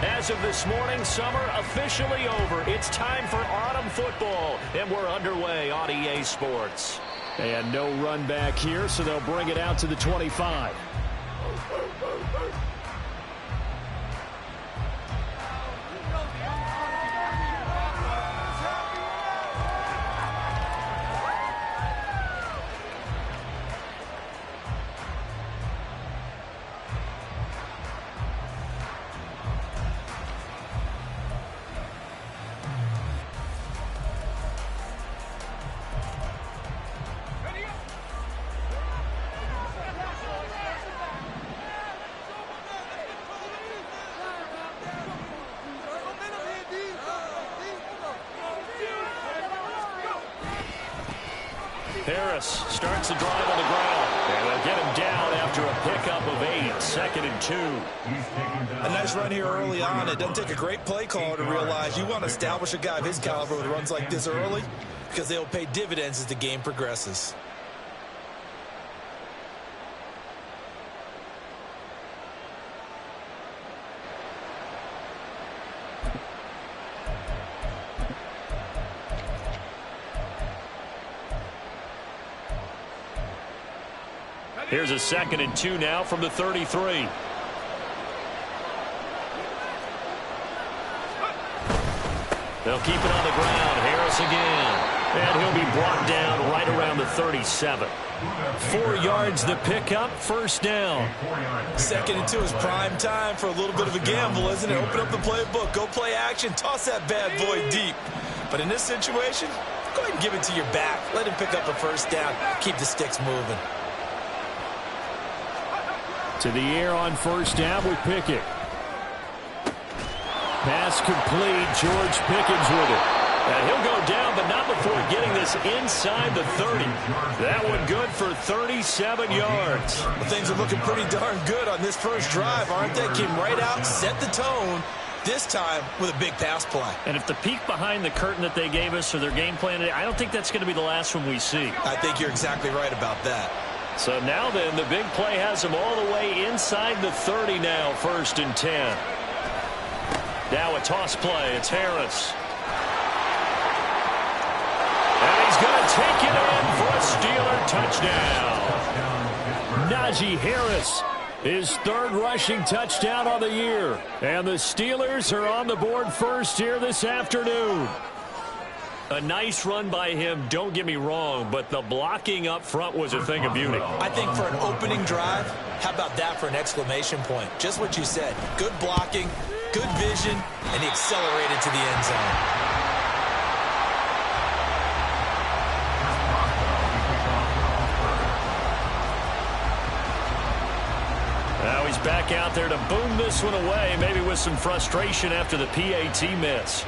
As of this morning, summer officially over. It's time for autumn football, and we're underway on EA Sports. And no run back here, so they'll bring it out to the 25. Harris starts the drive on the ground, and they'll get him down after a pickup of 8, 2nd and 2. A nice run here early on. It doesn't take a great play caller to realize you want to establish a guy of his caliber with runs like this early because they'll pay dividends as the game progresses. Here's a 2nd and 2 now from the 33. They'll keep it on the ground. Harris again. And he'll be brought down right around the 37. 4 yards the pickup, first down. 2nd and 2 is prime time for a little bit of a gamble, isn't it? Open up the playbook, go play action, toss that bad boy deep. But in this situation, go ahead and give it to your back. Let him pick up a first down. Keep the sticks moving. To the air on first down with Pickett. Pass complete. George Pickens with it. And he'll go down, but not before getting this inside the 30. That one good for 37 yards. Well, things are looking pretty darn good on this first drive, aren't they? Came right out, set the tone, this time with a big pass play. And if the peek behind the curtain that they gave us or their game plan, I don't think that's going to be the last one we see. I think you're exactly right about that. So now then, the big play has him all the way inside the 30 now, 1st and 10. Now a toss play. It's Harris. And he's going to take it in for a Steeler touchdown. Najee Harris, his 3rd rushing touchdown on the year. And the Steelers are on the board first here this afternoon. A nice run by him, don't get me wrong, but the blocking up front was a thing of beauty. I think for an opening drive, how about that for an exclamation point? Just what you said. Good blocking, good vision, and he accelerated to the end zone. Now he's back out there to boom this one away, maybe with some frustration after the PAT miss.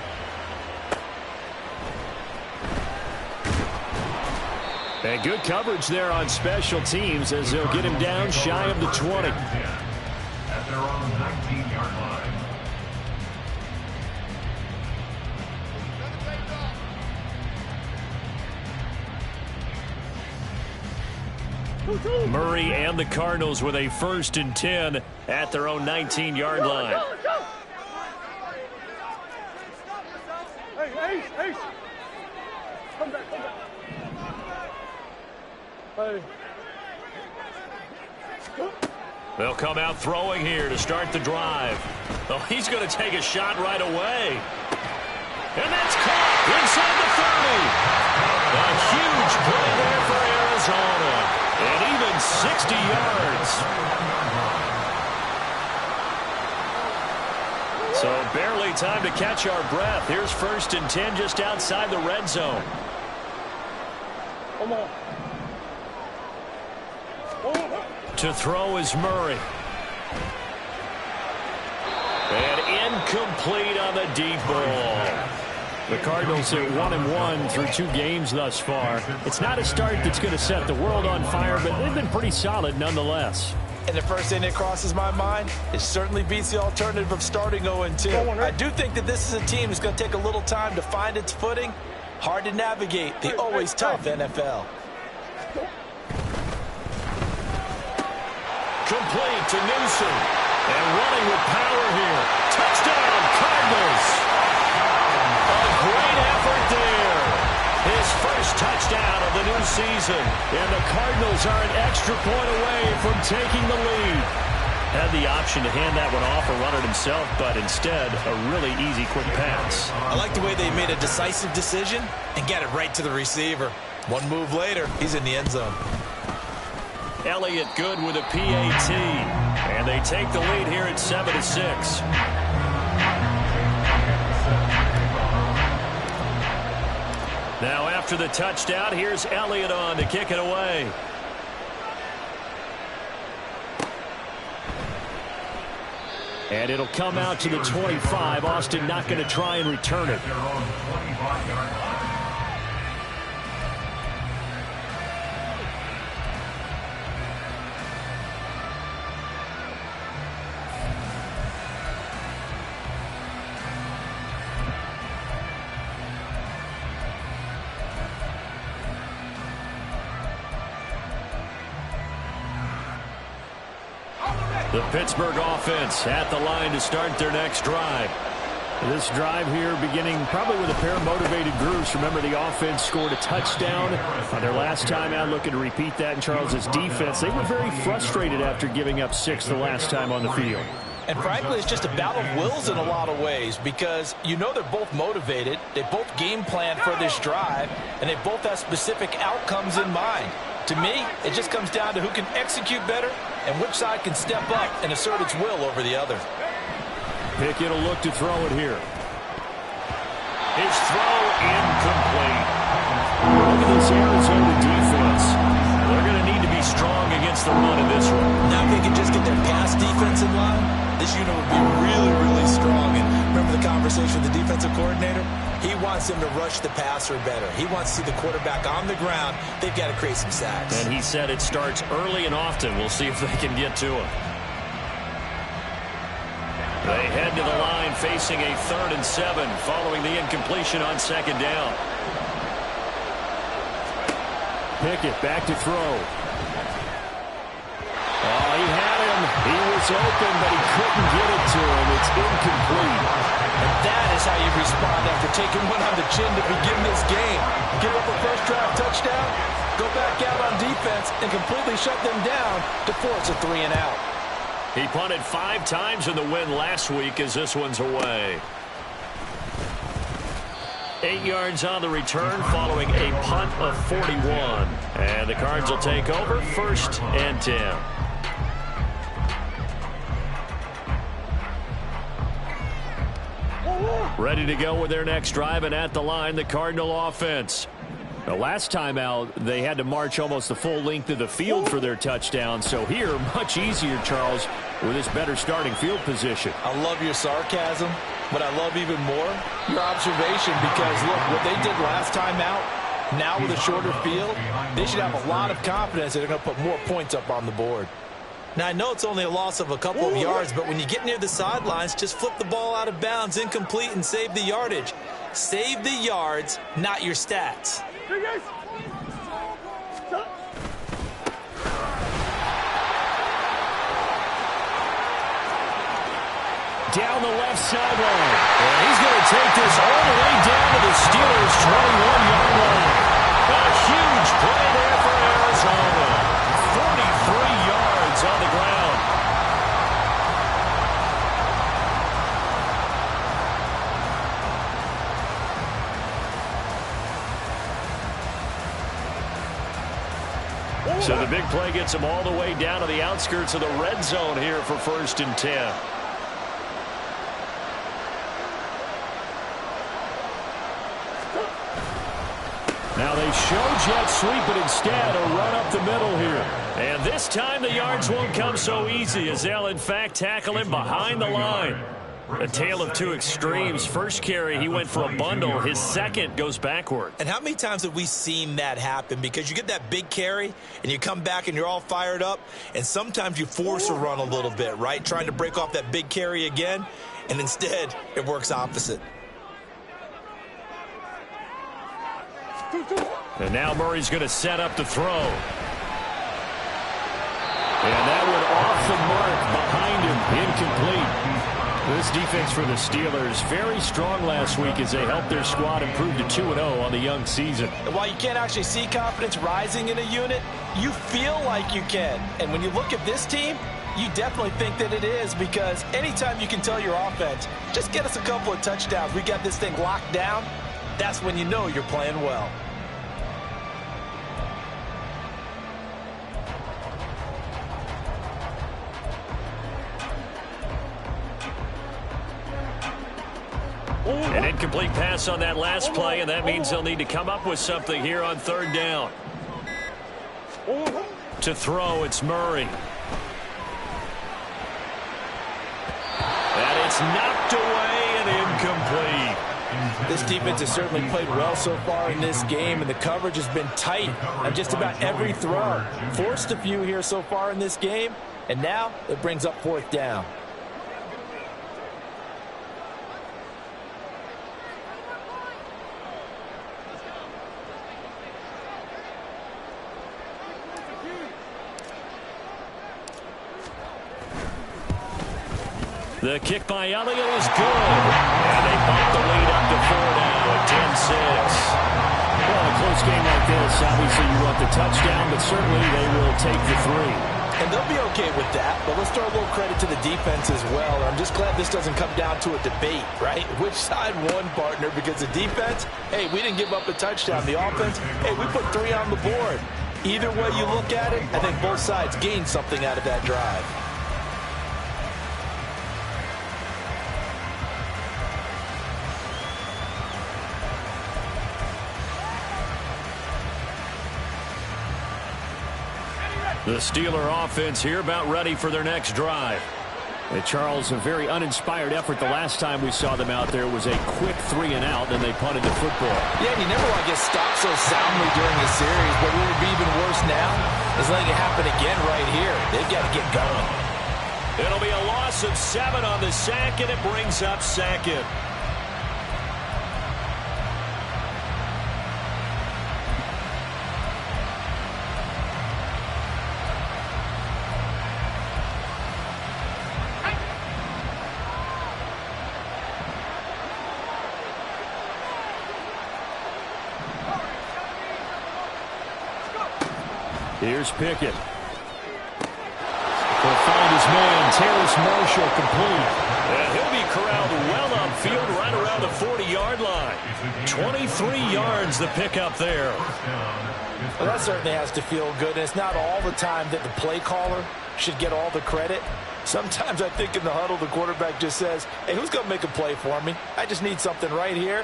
And good coverage there on special teams as they'll get him down shy of the 20. At their own 19-yard line. Murray and the Cardinals with a 1st and 10 at their own 19-yard line. Hey, Ace. Come back. Hey. They'll come out throwing here to start the drive. Oh, he's going to take a shot right away. And that's caught inside the 30. A huge play there for Arizona. And even 60 yards. So barely time to catch our breath. Here's 1st and 10 just outside the red zone. Come on. To throw is Murray. And incomplete on the deep ball. The Cardinals are 1-1 through 2 games thus far. It's not a start that's going to set the world on fire, but they've been pretty solid nonetheless. And the first thing that crosses my mind, it certainly beats the alternative of starting 0-2. I do think that this is a team that's going to take a little time to find its footing. Hard to navigate the always tough NFL. Complete to Newsom. And running with power here. Touchdown! season. And the Cardinals are an extra point away from taking the lead. Had the option to hand that one off or run it himself, but instead, a really easy, quick pass. I like the way they made a decisive decision and got it right to the receiver. One move later, he's in the end zone. Elliott good with a PAT. And they take the lead here at 7-6. Now after the touchdown, here's Elliott on to kick it away. And it'll come out to the 25. Austin not going to try and return it. The Pittsburgh offense at the line to start their next drive. This drive here beginning probably with a pair of motivated groups. Remember, the offense scored a touchdown on their last time out, looking to repeat that in Charles's defense. They were very frustrated after giving up 6 the last time on the field. And frankly, it's just a battle of wills in a lot of ways because you know they're both motivated, they both game plan for this drive, and they both have specific outcomes in mind. To me, it just comes down to who can execute better and which side can step up and assert its will over the other. Pickett will look to throw it here. His throw incomplete. Look at this Arizona defense. They're going to need to be strong against the run in this one. Now if they can just get their pass defense in line, this unit would be really, really strong. And remember the conversation with the defensive coordinator? He wants them to rush the passer better. He wants to see the quarterback on the ground. They've got to create some sacks. And he said it starts early and often. We'll see if they can get to him. They head to the line facing a 3rd and 7 following the incompletion on 2nd down. Pickett back to throw. Oh, he had him. He was open, but he couldn't get it to him. It's incomplete. And that is how you respond after taking one on the chin to begin this game. Give up a first drive touchdown, go back out on defense, and completely shut them down to force a 3 and out. He punted 5 times in the win last week as this one's away. 8 yards on the return following a punt of 41. And the Cards will take over 1st and 10. Ready to go with their next drive, and at the line, the Cardinal offense. The last time out, they had to march almost the full length of the field for their touchdown. So here, much easier, Charles, with this better starting field position. I love your sarcasm, but I love even more your observation because, look, what they did last time out, now with a shorter field, they should have a lot of confidence that they're going to put more points up on the board. Now, I know it's only a loss of a couple of yards, but when you get near the sidelines, just flip the ball out of bounds, incomplete, and save the yardage. Save the yards, not your stats. Down the left sideline. And he's going to take this all the way down to the Steelers' 21-yard line. A huge play there for Arizona. 43 yards on the ground. So the big play gets them all the way down to the outskirts of the red zone here for 1st and 10. Now they show jet sweep, but instead a run up the middle here. And this time the yards won't come so easy as they'll in fact tackle him behind the line. A tale of two extremes. First carry, he went for a bundle. His second goes backward. And how many times have we seen that happen? Because you get that big carry, and you come back and you're all fired up, and sometimes you force a run a little bit, right? Trying to break off that big carry again, and instead it works opposite. And now Murray's going to set up the throw. And that one off the mark behind him, incomplete. This defense for the Steelers, very strong last week as they helped their squad improve to 2-0 on the young season. And while you can't actually see confidence rising in a unit, you feel like you can. And when you look at this team, you definitely think that it is, because anytime you can tell your offense, just get us a couple of touchdowns, we got this thing locked down, that's when you know you're playing well. An incomplete pass on that last play, and that means they'll need to come up with something here on third down. To throw, it's Murray. And it's knocked away and incomplete. This defense has certainly played well so far in this game, and the coverage has been tight on just about every throw. Forced a few here so far in this game, and now it brings up fourth down. The kick by Elliott is good. And they bump the lead up to 4 now at 10-6. Well, in a close game like this, obviously you want the touchdown, but certainly they will take the 3. And they'll be okay with that, but let's throw a little credit to the defense as well. I'm just glad this doesn't come down to a debate, right? Which side won, partner? Because the defense, hey, we didn't give up a touchdown. The offense, hey, we put 3 on the board. Either way you look at it, I think both sides gained something out of that drive. The Steeler offense here about ready for their next drive. And Charles, a very uninspired effort. The last time we saw them out there was a quick 3-and-out, and they punted the football. Yeah, and you never want to get stopped so soundly during a series, but what would be even worse now is letting it happen again right here. They've got to get going. It'll be a loss of 7 on the sack, and it brings up second. Here's Pickett. He'll find his man, Terrace Marshall, complete. And he'll be corralled well upfield right around the 40-yard line. 23 yards the pickup there. Well, that certainly has to feel good, and it's not all the time that the play caller should get all the credit. Sometimes I think in the huddle the quarterback just says, hey, who's going to make a play for me? I just need something right here.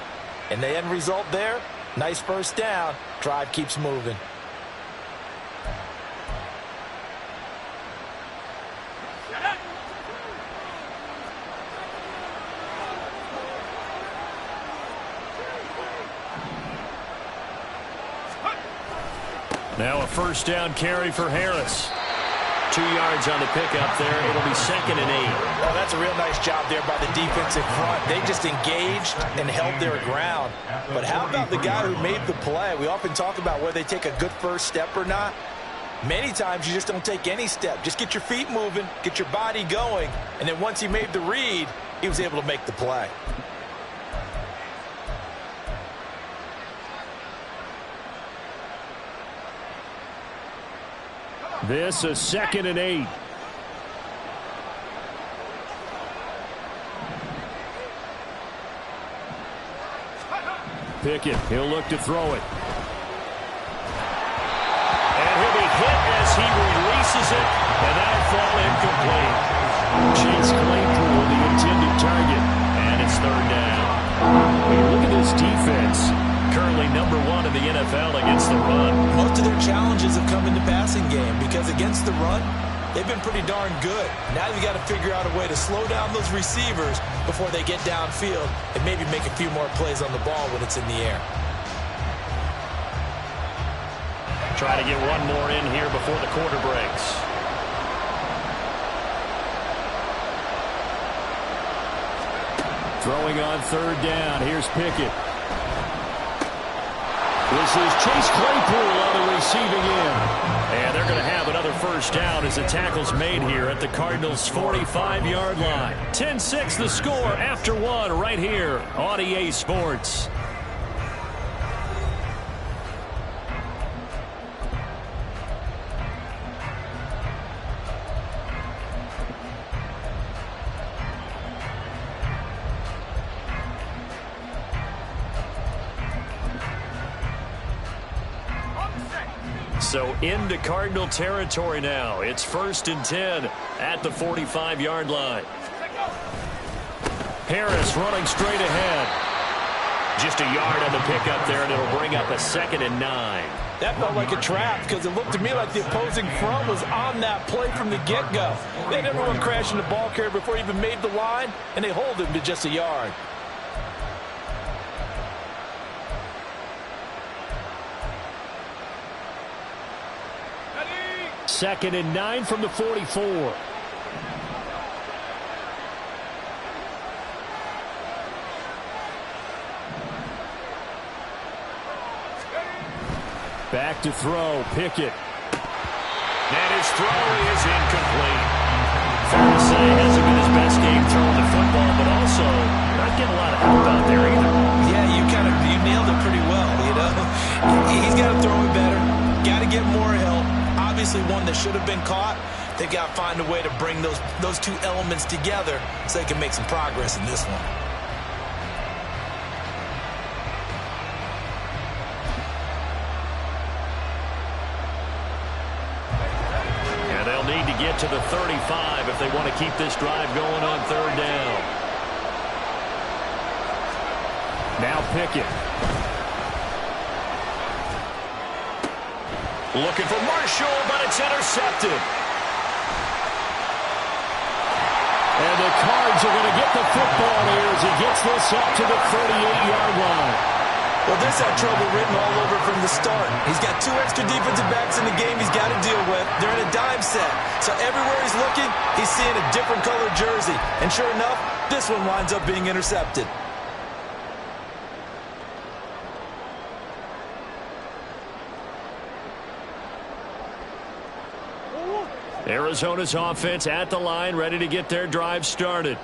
And the end result there, nice first down. Drive keeps moving. Now a first down carry for Harris. 2 yards on the pickup there. It'll be 2nd and 8. Well, that's a real nice job there by the defensive front. They just engaged and held their ground. But how about the guy who made the play? We often talk about whether they take a good first step or not. Many times you just don't take any step. Just get your feet moving, get your body going, and then once he made the read, he was able to make the play. This is 2nd and 8. Pickett, he'll look to throw it. And he'll be hit as he releases it, and that'll fall incomplete. Chase Claypool, the intended target, and it's 3rd down. When you look at this defense, currently number 1 in the NFL against the run. Most of their challenges have come in the passing game because against the run, they've been pretty darn good. Now you've got to figure out a way to slow down those receivers before they get downfield and maybe make a few more plays on the ball when it's in the air. Try to get one more in here before the quarter breaks. Throwing on 3rd down. Here's Pickett. This is Chase Claypool on the receiving end. And they're going to have another first down as the tackle's made here at the Cardinals' 45-yard line. 10-6 the score after one right here on EA Sports. So into Cardinal territory now. It's 1st and 10 at the 45-yard line. Harris running straight ahead. Just a yard on the pickup there, and it'll bring up a 2nd and 9. That felt like a trap because it looked to me like the opposing front was on that play from the get-go. They had everyone crashing the ball carrier before he even made the line, and they hold him to just a yard. 2nd and 9 from the 44. Back to throw, Pickett. And his throw is incomplete. Fair to say, hasn't been his best game throwing the football, but also not getting a lot of help out there either. Yeah, you nailed it pretty well, you know. He's got to throw it better. Got to get more help. Obviously one that should have been caught. They've got to find a way to bring those two elements together so they can make some progress in this one. And they'll need to get to the 35 if they want to keep this drive going on 3rd down. Now Pickett. Looking for Marshall, but it's intercepted. And the Cards are going to get the football here as he gets this up to the 38-yard line. Well, this had trouble written all over from the start. He's got 2 extra defensive backs in the game he's got to deal with. They're in a dime set. So everywhere he's looking, he's seeing a different colored jersey. And sure enough, this one winds up being intercepted. Arizona's offense at the line, ready to get their drive started.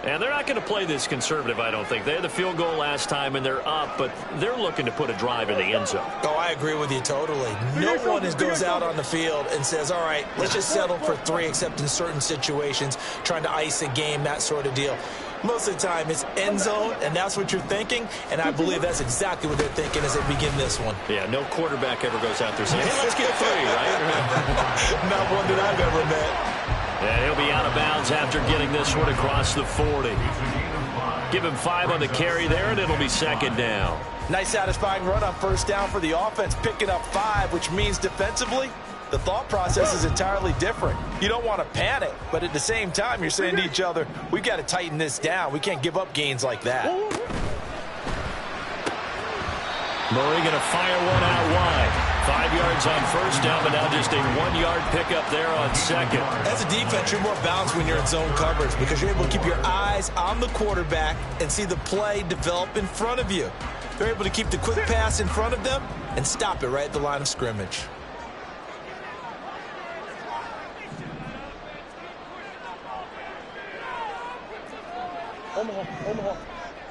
And they're not going to play this conservative, I don't think. They had the field goal last time, and they're up, but they're looking to put a drive in the end zone. Oh, I agree with you totally. No one goes out on the field and says, all right, let's just settle for 3, except in certain situations, trying to ice a game, that sort of deal. Most of the time, it's end zone, and that's what you're thinking, and I believe that's exactly what they're thinking as they begin this one. Yeah, no quarterback ever goes out there saying, hey, let's get 3, right? Not one that I've ever met. Yeah, he'll be out of bounds after getting this one across the 40. Give him 5 on the carry there, and it'll be 2nd down. Nice satisfying run on 1st down for the offense, picking up 5, which means defensively, the thought process is entirely different. You don't want to panic, but at the same time, you're saying to each other, we've got to tighten this down. We can't give up gains like that. Murray going to fire one out wide. 5 yards on 1st down, but now just a 1-yard pickup there on 2nd. As a defense, you're more balanced when you're in zone coverage because you're able to keep your eyes on the quarterback and see the play develop in front of you. They're able to keep the quick pass in front of them and stop it right at the line of scrimmage.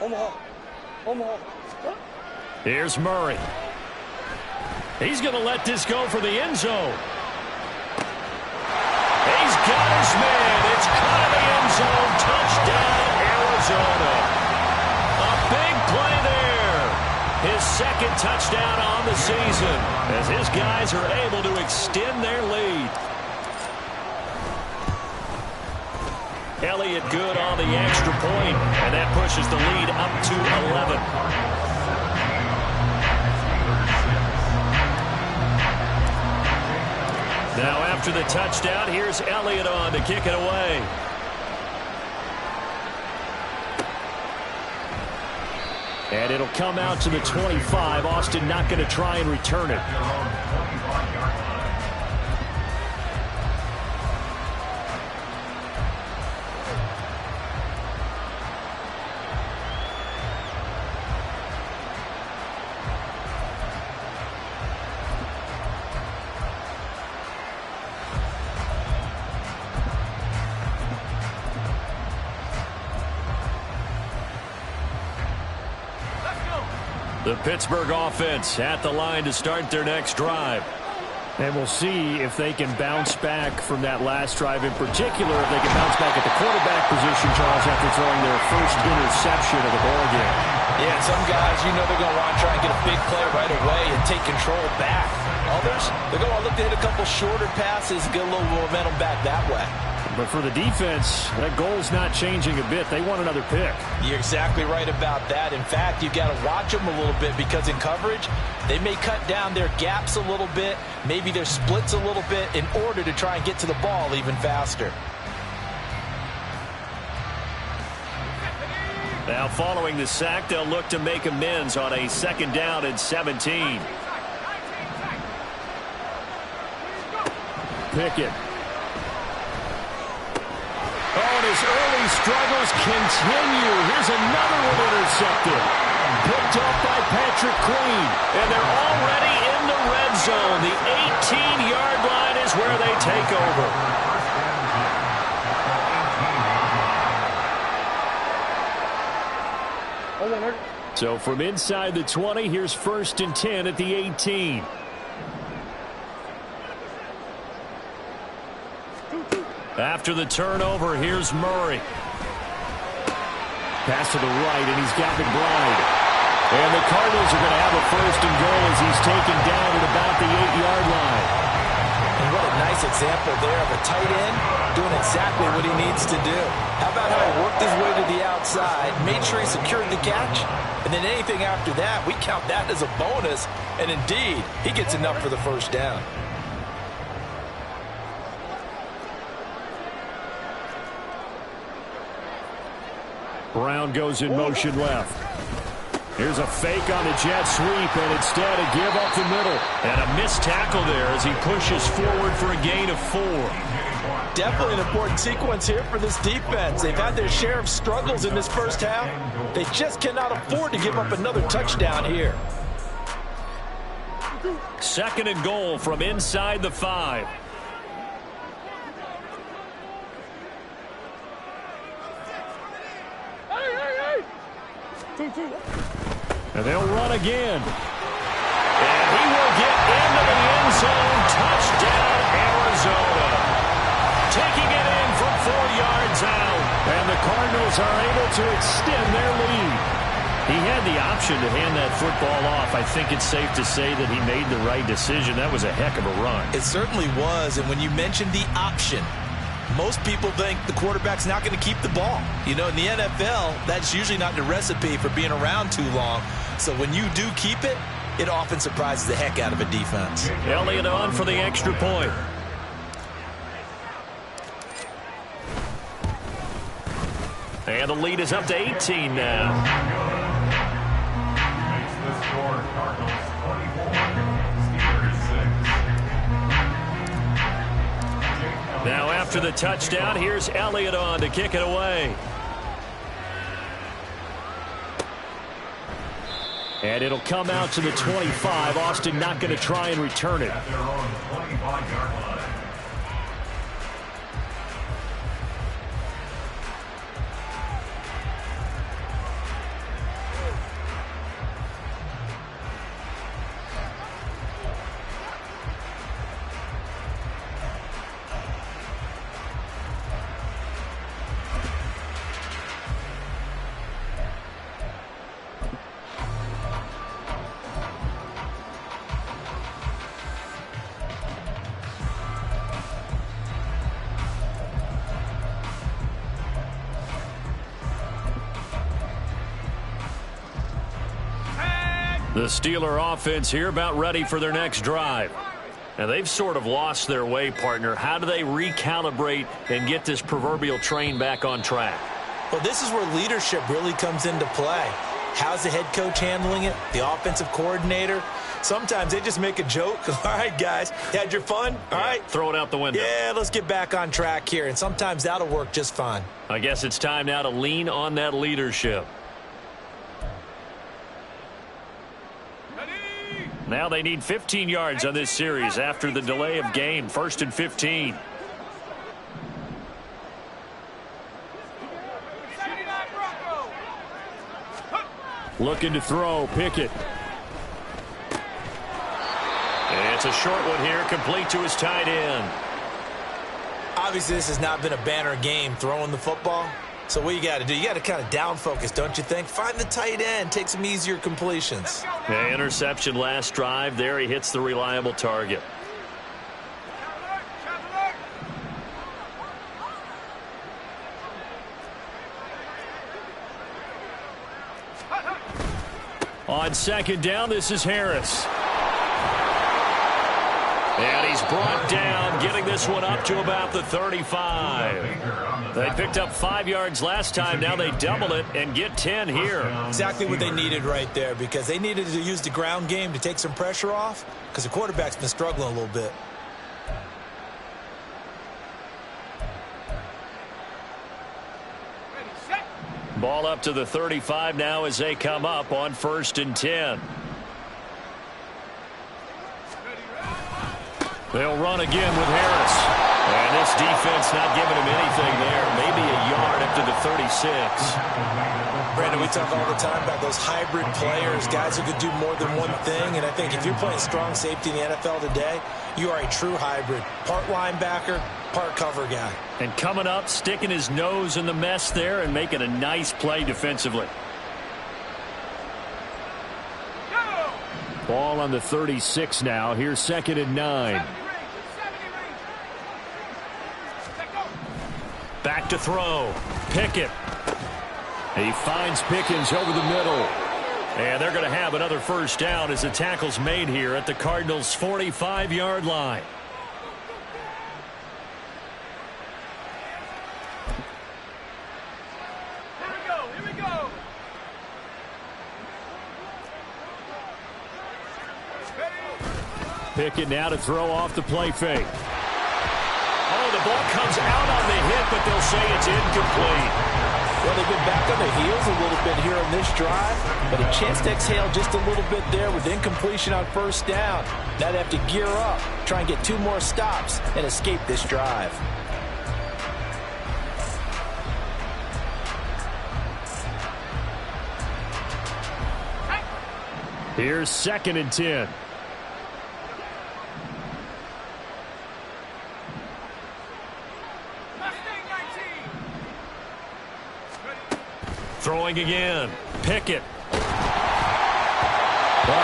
Omaha. Here's Murray. He's going to let this go for the end zone. He's got his man. It's caught in the end zone. Touchdown, Arizona. A big play there. His 2nd touchdown on the season as his guys are able to extend their lead. Elliott good on the extra point, and that pushes the lead up to 11. Now after the touchdown, here's Elliott on to kick it away. And it'll come out to the 25. Austin not going to try and return it. The Pittsburgh offense at the line to start their next drive. And we'll see if they can bounce back from that last drive in particular, if they can bounce back at the quarterback position, Charles, after throwing their first interception of the ball game. Yeah, some guys, you know they're going to want to try and get a big play right away and take control back. Others, they're going to look to hit a couple shorter passes, get a little momentum back that way. But for the defense, that goal's not changing a bit. They want another pick. You're exactly right about that. In fact, you've got to watch them a little bit because in coverage, they may cut down their gaps a little bit, maybe their splits a little bit in order to try and get to the ball even faster. Now following the sack, they'll look to make amends on a 2nd down and 17. Pickett. Oh, and his early struggles continue. Here's another one intercepted. Picked off by Patrick Queen. And they're already in the red zone. The 18-yard line is where they take over. So from inside the 20, here's 1st and 10 at the 18. After the turnover, here's Murray. Pass to the right, and he's got McBride. And the Cardinals are going to have a 1st and goal as he's taken down at about the 8-yard line. And what a nice example there of a tight end doing exactly what he needs to do. How about how he worked his way to the outside, made sure he secured the catch, and then anything after that, we count that as a bonus. And indeed, he gets enough for the 1st down. Brown goes in motion left. Here's a fake on the jet sweep, and instead a give up the middle. And a missed tackle there as he pushes forward for a gain of 4. Definitely an important sequence here for this defense. They've had their share of struggles in this 1st half. They just cannot afford to give up another touchdown here. 2nd and goal from inside the 5. And they'll run again. And he will get into the end zone. Touchdown, Arizona. Taking it in from 4 yards out. And the Cardinals are able to extend their lead. He had the option to hand that football off. I think it's safe to say that he made the right decision. That was a heck of a run. It certainly was. And when you mentioned the option, most people think the quarterback's not going to keep the ball. You know, in the NFL, that's usually not the recipe for being around too long. So when you do keep it, it often surprises the heck out of a defense. Elliott on for the extra point. And the lead is up to 18 now. Makes the score Cardinals 24, Steelers 6. Now after the touchdown, here's Elliott on to kick it away. And it'll come out to the 25. Austin not going to try and return it. At their own 25-yard line. The Steeler offense here about ready for their next drive. Now they've sort of lost their way, partner. How do they recalibrate and get this proverbial train back on track? Well, this is where leadership really comes into play. How's the head coach handling it? The offensive coordinator? Sometimes they just make a joke. All right, guys, you had your fun? All right. Throw it out the window. Yeah, let's get back on track here. And sometimes that'll work just fine. I guess it's time now to lean on that leadership. Now they need 15 yards on this series after the delay of game. 1st and 15. Looking to throw. Pickett. And it's a short one here, complete to his tight end. Obviously, this has not been a banner game throwing the football. So what you got to do, you got to kind of down focus, don't you think? Find the tight end, take some easier completions. Yeah, interception last drive. There he hits the reliable target. On second down, this is Harris. And he's brought down, getting this one up to about the 35. They picked up 5 yards last time. Now they double it and get 10 here. Exactly what they needed right there, because they needed to use the ground game to take some pressure off, because the quarterback's been struggling a little bit. Ball up to the 35 now as they come up on 1st and 10. They'll run again with Harris. And this defense not giving him anything there. Maybe a yard up to the 36. Brandon, we talk all the time about those hybrid players, guys who could do more than one thing. And I think if you're playing strong safety in the NFL today, you are a true hybrid. Part linebacker, part cover guy. And coming up, sticking his nose in the mess there and making a nice play defensively. Ball on the 36 now. Here's 2nd and 9. Back to throw. Pickett. He finds Pickens over the middle. And they're going to have another first down as the tackle's made here at the Cardinals' 45-yard line. Here we go. Pickett now to throw off the play fake. Oh, the ball comes out on the hit, but they'll say it's incomplete. Well, they've been back on their heels a little bit here on this drive, but a chance to exhale just a little bit there with incompletion on first down. Now they have to gear up, try and get 2 more stops, and escape this drive. Here's 2nd and 10. Throwing again. Pickett. Well,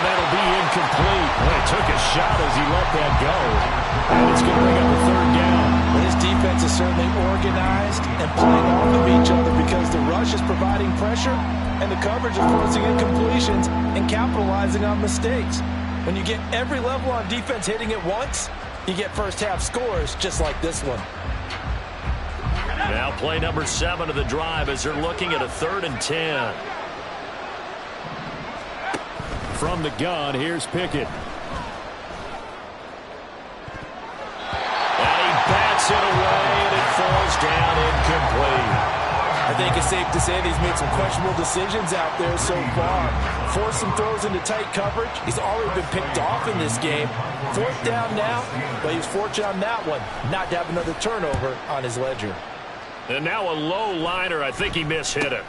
that'll be incomplete. Well, he took a shot as he let that go. And it's going to bring up a 3rd down. Well, this defense is certainly organized and playing off of each other because the rush is providing pressure and the coverage is forcing incompletions and capitalizing on mistakes. When you get every level on defense hitting at once, you get first half scores just like this one. Now play number 7 of the drive as they're looking at a 3rd and 10. From the gun, here's Pickett. And he bats it away, and it falls down incomplete. I think it's safe to say that he's made some questionable decisions out there so far. Forced some throws into tight coverage. He's already been picked off in this game. 4th down now, but he was fortunate on that one not to have another turnover on his ledger. And now a low liner. I think he mishit it.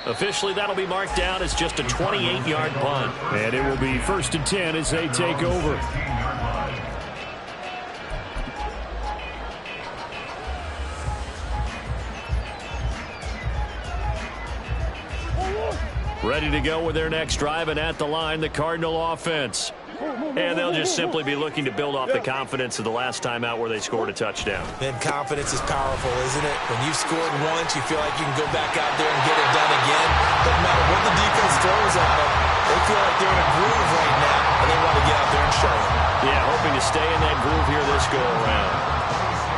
Officially, that'll be marked down as just a 28-yard punt. And it will be 1st and 10 as they take over. Ready to go with their next drive, and at the line, the Cardinal offense. And they'll just simply be looking to build off the confidence of the last time out where they scored a touchdown. Then confidence is powerful, isn't it? When you've scored once, you feel like you can go back out there and get it done again. Doesn't matter what the defense throws at them. They feel like they're in a groove right now, and they want to get out there and show it. Yeah, hoping to stay in that groove here this go-around.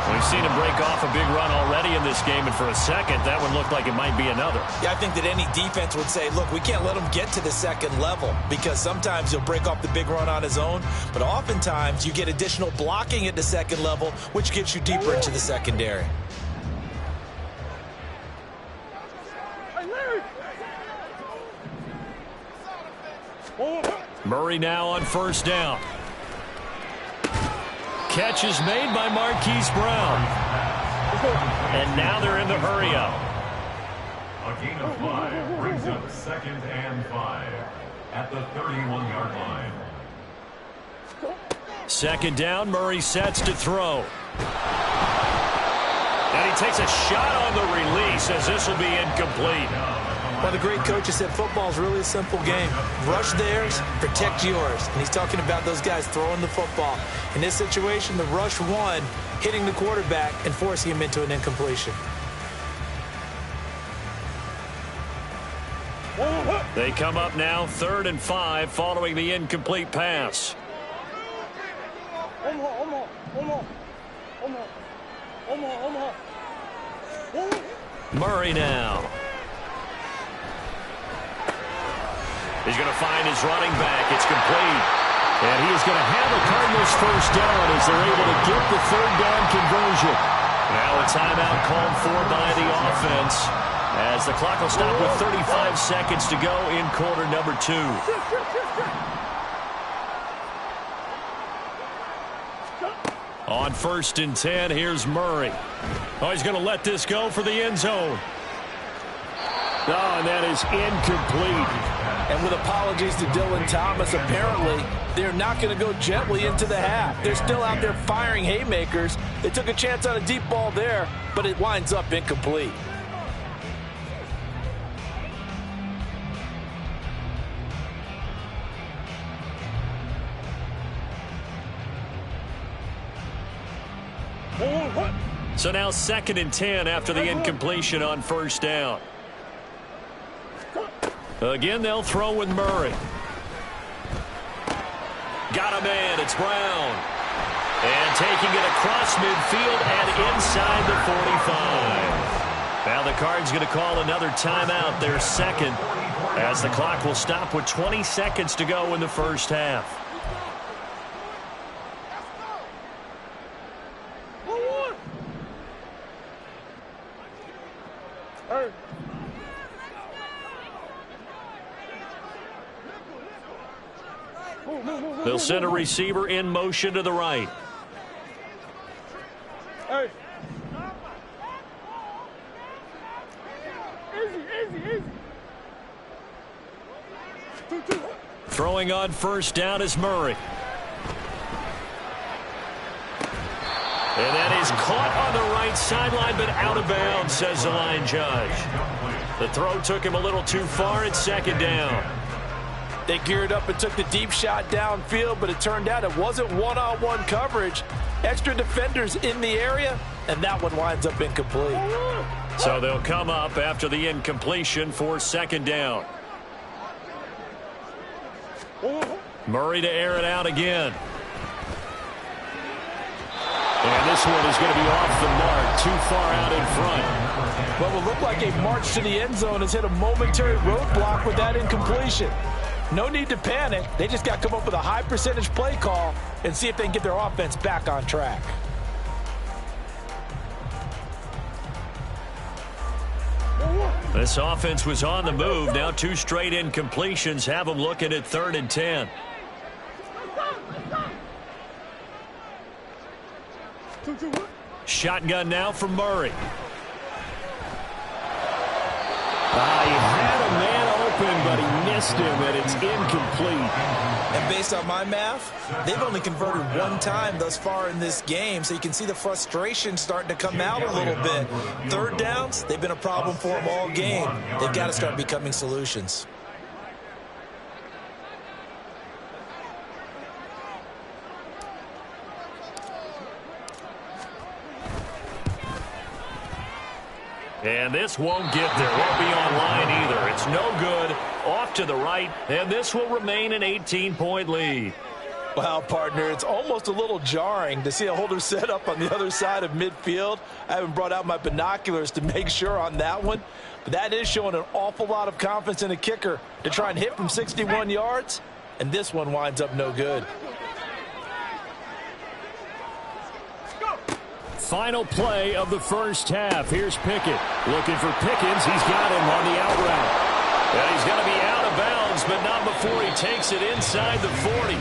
We've seen him break off a big run already in this game, and for a second, that one looked like it might be another. Yeah, I think that any defense would say, look, we can't let him get to the second level because sometimes he'll break off the big run on his own, but oftentimes you get additional blocking at the second level, which gets you deeper into the secondary. Murray now on 1st down. Catch is made by Marquise Brown. And now they're in the hurry-up. A gain of 5 brings up 2nd and 5 at the 31-yard line. 2nd down, Murray sets to throw. And he takes a shot on the release as this will be incomplete. Well, the great coach has said football is really a simple game. Rush theirs, protect yours. And he's talking about those guys throwing the football. In this situation, the rush won, hitting the quarterback and forcing him into an incompletion. They come up now 3rd and 5 following the incomplete pass. Murray now. He's going to find his running back. It's complete. And he is going to have the Cardinals first down as they're able to get the 3rd down conversion. Now a timeout called for by the offense as the clock will stop with 35 seconds to go in quarter number 2. On 1st and 10, here's Murray. Oh, he's going to let this go for the end zone. Oh, and that is incomplete. And with apologies to Dylan Thomas, apparently they're not going to go gently into the half. They're still out there firing haymakers. They took a chance on a deep ball there, but it winds up incomplete. So now 2nd and 10 after the incompletion on 1st down. Again, they'll throw with Murray. Got a man. It's Brown. And taking it across midfield and inside the 45. Now the Cards going to call another timeout, their 2nd, as the clock will stop with 20 seconds to go in the 1st half. They'll send a receiver in motion to the right. Hey. Easy. Throwing on 1st down is Murray. And that is caught on the right sideline, but out of bounds, says the line judge. The throw took him a little too far at 2nd down. They geared up and took the deep shot downfield, but it turned out it wasn't one-on-one coverage. Extra defenders in the area, and that one winds up incomplete. So they'll come up after the incompletion for 2nd down. Murray to air it out again. And this one is going to be off the mark, too far out in front. What will look like a march to the end zone has hit a momentary roadblock with that incompletion. No need to panic. They just got to come up with a high percentage play call and see if they can get their offense back on track. This offense was on the move. Now 2 straight incompletions have them looking at 3rd and 10. Shotgun now from Murray. He had a man open, but he missed him, and it's incomplete. And based on my math, they've only converted 1 time thus far in this game, so you can see the frustration starting to come out a little bit. 3rd downs, they've been a problem for them all game. They've got to start becoming solutions. And this won't get there. Won't be on line either. It's no good. Off to the right. And this will remain an 18-point lead. Wow, partner, it's almost a little jarring to see a holder set up on the other side of midfield. I haven't brought out my binoculars to make sure on that one. But that is showing an awful lot of confidence in a kicker to try and hit from 61 yards. And this one winds up no good. Final play of the 1st half. Here's Pickett. Looking for Pickens. He's got him on the out route. And he's going to be out of bounds, but not before he takes it inside the 40.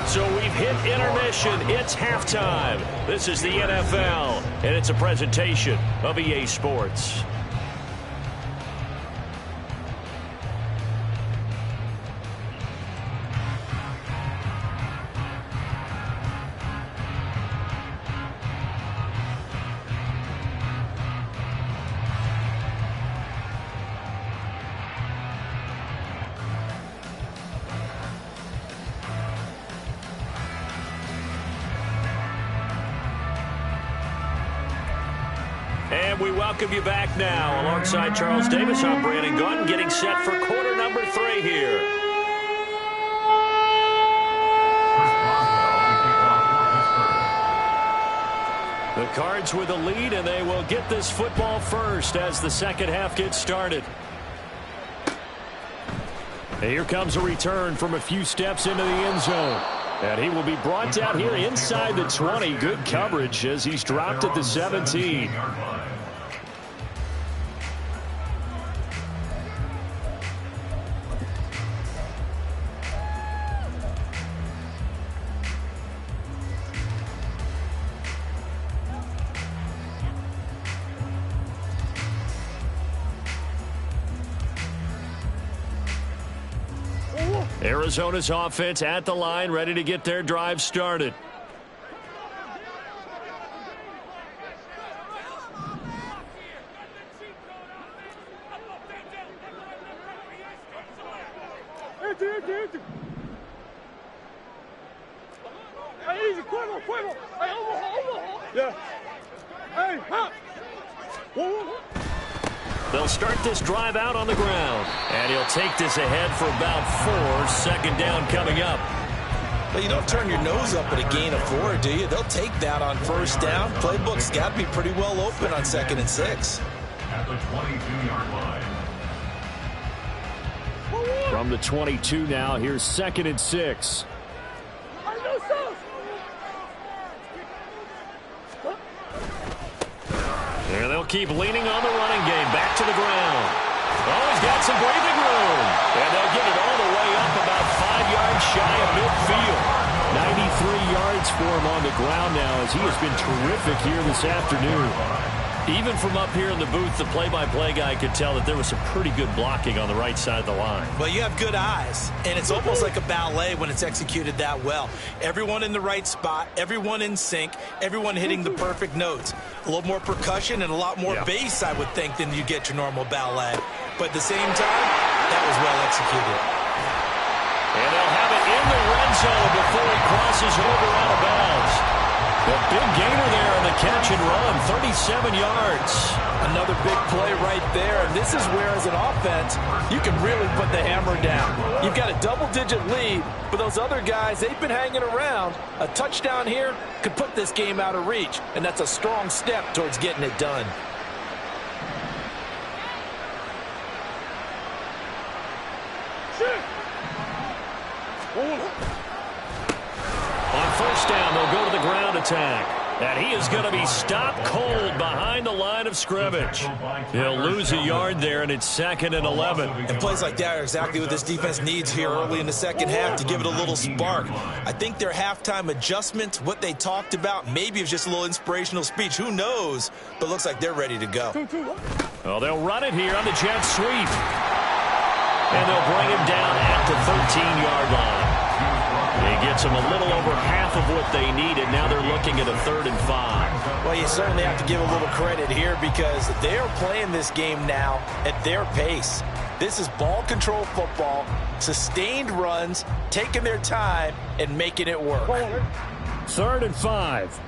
So we've hit intermission. It's halftime. This is the NFL, and it's a presentation of EA Sports. And we welcome you back now. Alongside Charles Davis, I'm Brandon Gunn, getting set for quarter number 3 here. The Cards with the lead, and they will get this football first as the second half gets started. And here comes a return from a few steps into the end zone. And he will be brought down here inside the 20. Good coverage as he's dropped at the 17. Arizona's offense at the line, ready to get their drive started. They'll start this drive out on the ground. And he'll take this ahead for about 4. Second down coming up. But you don't turn your nose up at a gain of 4, do you? They'll take that on first down. Playbook's got to be pretty well open on 2nd and 6. At the 22-yard line. From the 22 now, here's 2nd and 6. And they'll keep leaning on the running game. Back to the ground. Oh, he's got some breathing room. And they'll get it all the way up about 5 yards shy of midfield. 93 yards for him on the ground now as he has been terrific here this afternoon. Even from up here in the booth, the play-by-play guy could tell that there was some pretty good blocking on the right side of the line. Well, you have good eyes, and it's almost like a ballet when it's executed that well. Everyone in the right spot, everyone in sync, everyone hitting the perfect notes. A little more percussion and a lot more bass, I would think, than you get your normal ballet. But at the same time, that was well executed. And they'll have it in the red zone before he crosses over out of bounds. A big gainer there on the catch and run, 37 yards. Another big play right there, and this is where, as an offense, you can really put the hammer down. You've got a double-digit lead, but those other guys, they've been hanging around. A touchdown here could put this game out of reach, and that's a strong step towards getting it done. On first down, they'll go to the ground attack. And he is going to be stopped cold behind the line of scrimmage. He'll lose a yard there, and it's 2nd and 11. And plays like that are exactly what this defense needs here early in the second half to give it a little spark. I think their halftime adjustments, what they talked about, maybe it was just a little inspirational speech. Who knows? But looks like they're ready to go. Well, they'll run it here on the jet sweep. And they'll bring him down at the 13-yard line. He gets them a little over half of what they needed. Now they're looking at a 3rd and 5. Well, you certainly have to give a little credit here because they're playing this game now at their pace. This is ball control football, sustained runs, taking their time, and making it work. 3rd and 5.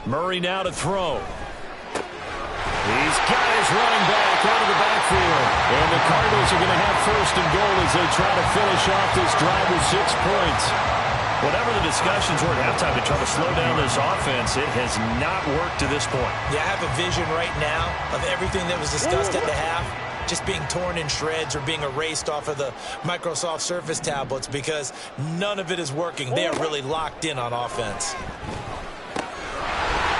Murray now to throw. He's got his running back out of the backfield. And the Cardinals are going to have 1st and goal as they try to finish off this drive with 6 points. Whatever the discussions were at halftime to try to slow down this offense, it has not worked to this point. Yeah, I have a vision right now of everything that was discussed at the half just being torn in shreds or being erased off of the Microsoft Surface tablets because none of it is working. They are really locked in on offense.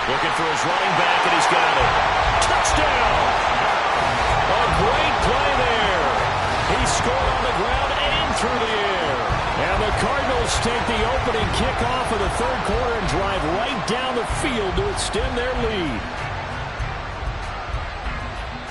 Looking for his running back, and he's got it. Touchdown! A great play there. He scored on the ground and through the air. And the Cardinals take the opening kickoff of the 3rd quarter and drive right down the field to extend their lead.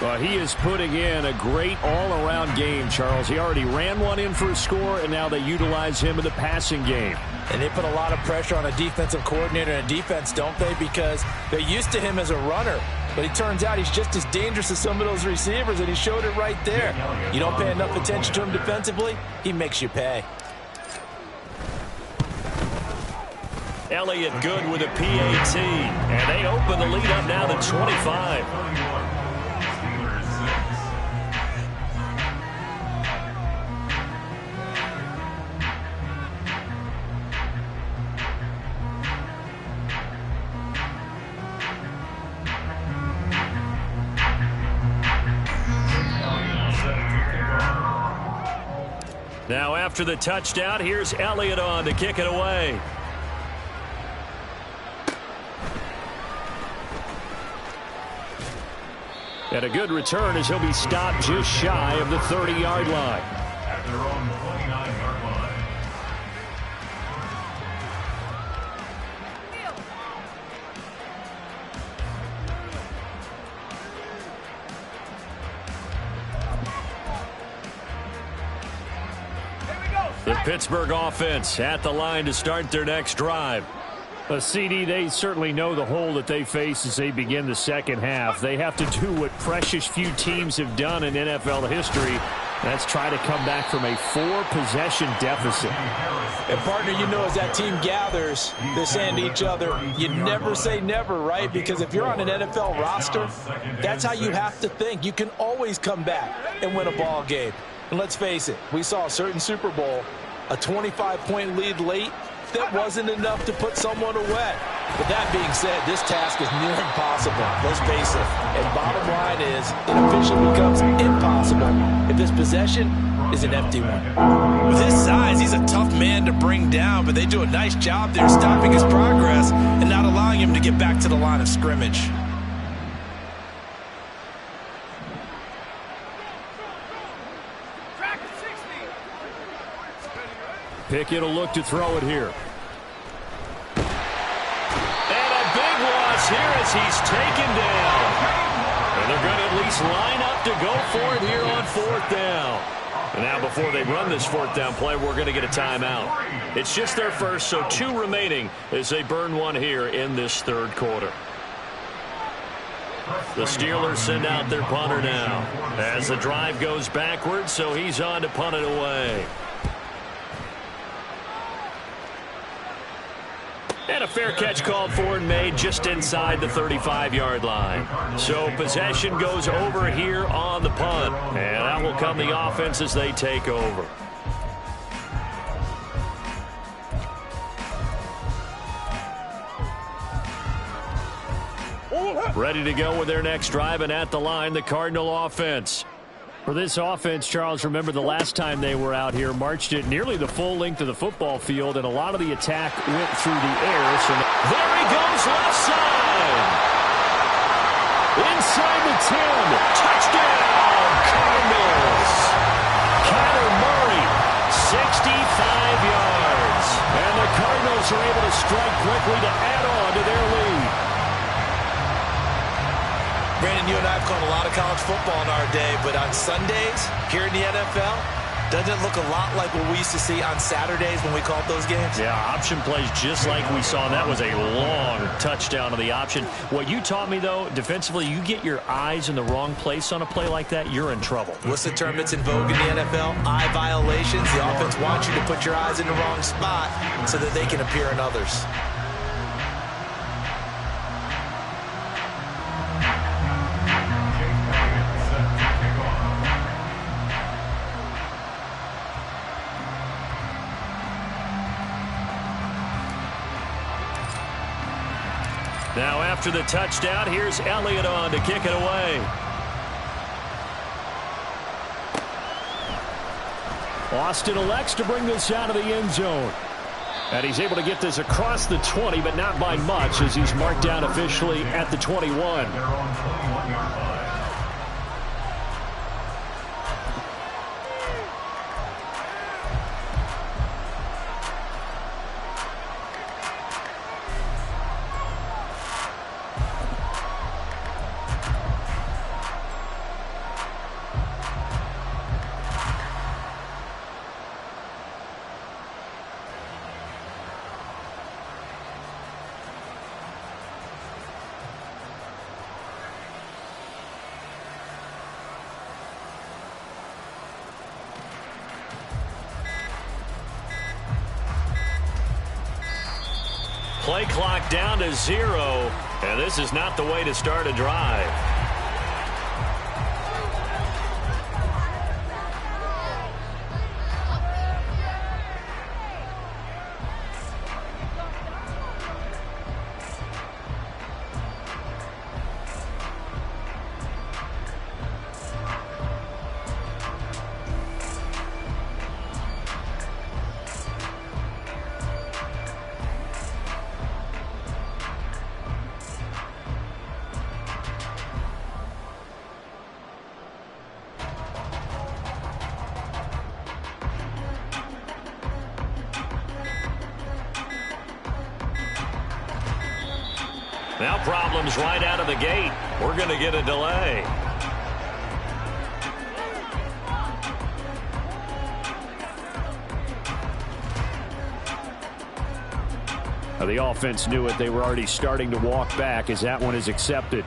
Well, he is putting in a great all-around game, Charles. He already ran one in for a score, and now they utilize him in the passing game. And they put a lot of pressure on a defensive coordinator and a defense, don't they? Because they're used to him as a runner. But he turns out he's just as dangerous as some of those receivers, and he showed it right there. You don't pay enough attention to him defensively, he makes you pay. Elliott good with a PAT, and they open the lead up now to 25. Now after the touchdown, here's Elliott on to kick it away. And a good return as he'll be stopped just shy of the 30-yard line. At their own 29-yard line. The Pittsburgh offense at the line to start their next drive. CD, they certainly know the hole that they face as they begin the second half. They have to do what precious few teams have done in NFL history. That's try to come back from a 4-possession deficit. And, partner, you know as that team gathers, they're saying to each other, you never say never, right? Because if you're on an NFL roster, that's how you have to think. You can always come back and win a ball game. And let's face it, we saw a certain Super Bowl, a 25-point lead late, that wasn't enough to put someone away. But that being said, this task is near impossible. Let's face it. And bottom line is, it officially becomes impossible if this possession is an empty one. With his size, he's a tough man to bring down, but they do a nice job there stopping his progress and not allowing him to get back to the line of scrimmage. Pickett will look to throw it here. And a big loss here as he's taken down. And they're going to at least line up to go for it here on 4th down. And now before they run this 4th down play, we're going to get a timeout. It's just their first, so 2 remaining as they burn one here in this 3rd quarter. The Steelers send out their punter now as the drive goes backwards, so he's on to punt it away. And a fair catch called for and made just inside the 35-yard line. So possession goes over here on the punt. And out will come the offense as they take over. Ready to go with their next drive, and at the line, the Cardinal offense. For this offense, Charles, remember the last time they were out here, marched it nearly the full length of the football field, and a lot of the attack went through the air. So there he goes, left side. Inside the 10. Touchdown, Cardinals. Kyler Murray, 65 yards. And the Cardinals are able to strike quickly to add on to their lead. Brandon, you and I have called a lot of college football in our day, but on Sundays here in the NFL, doesn't it look a lot like what we used to see on Saturdays when we called those games? Yeah, option plays just like we saw. That was a long touchdown of the option. What you taught me, though, defensively, you get your eyes in the wrong place on a play like that, you're in trouble. What's the term that's in vogue in the NFL? Eye violations. The offense wants you to put your eyes in the wrong spot so that they can appear in others. Now after the touchdown, here's Elliott on to kick it away. Austin elects to bring this out of the end zone. And he's able to get this across the 20, but not by much, as he's marked down officially at the 21. Their own 21-yard line. Play clock down to 0, and this is not the way to start a drive. Now problems right out of the gate. We're going to get a delay. Now, the offense knew it. They were already starting to walk back as that one is accepted.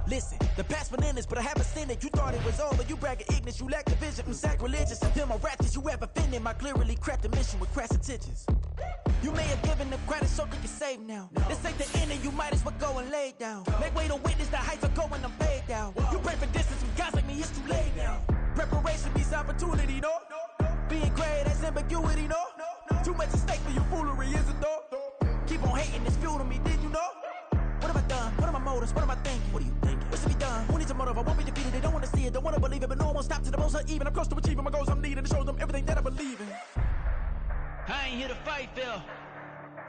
Listen, the past bananas, but I haven't seen it. You thought it was over, you bragging ignorance, you lack the vision from sacrilegious. Them my ratchets you have offended, my clearly crafted mission with crass intentions. You may have given them credit so they can save now. This ain't the end and you might as well go and lay down. Make way to witness the heights are going, I'm paid down. You pray for distance with guys like me, it's too late now. Preparation beats opportunity, no? Being great, that's ambiguity, no? Too much at stake for your foolery, is it though? Keep on hating, it's fuel to me, did you know? What have I done? What are my motives? What am I thinking? What are you thinking? What's to be done? Who needs a motive? I won't be defeated. They don't want to see it, don't want to believe it, but no one won't stop to the most uneven. I'm close to achieving my goals. I'm needing to show them everything that I believe in. I ain't here to fight, Phil.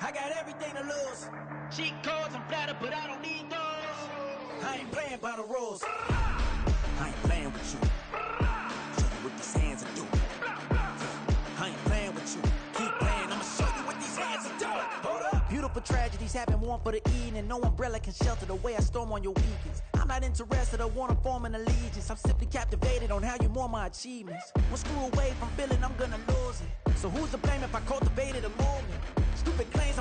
I got everything to lose. Cheat codes, I'm flattered, but I don't need those. I ain't playing by the rules. I ain't playing with you. Show you what these hands are doing. I ain't playing with you. Keep playing, I'ma show you what these hands are doing. Hold up. Beautiful tragedies happen, one for the evening, and no umbrella can shelter the way I storm on your weekends. I'm not interested, I wanna form an allegiance. I'm simply captivated on how you more my achievements. One screw away from feeling I'm gonna lose it. So who's to blame if I cultivated a movement? Stupid claims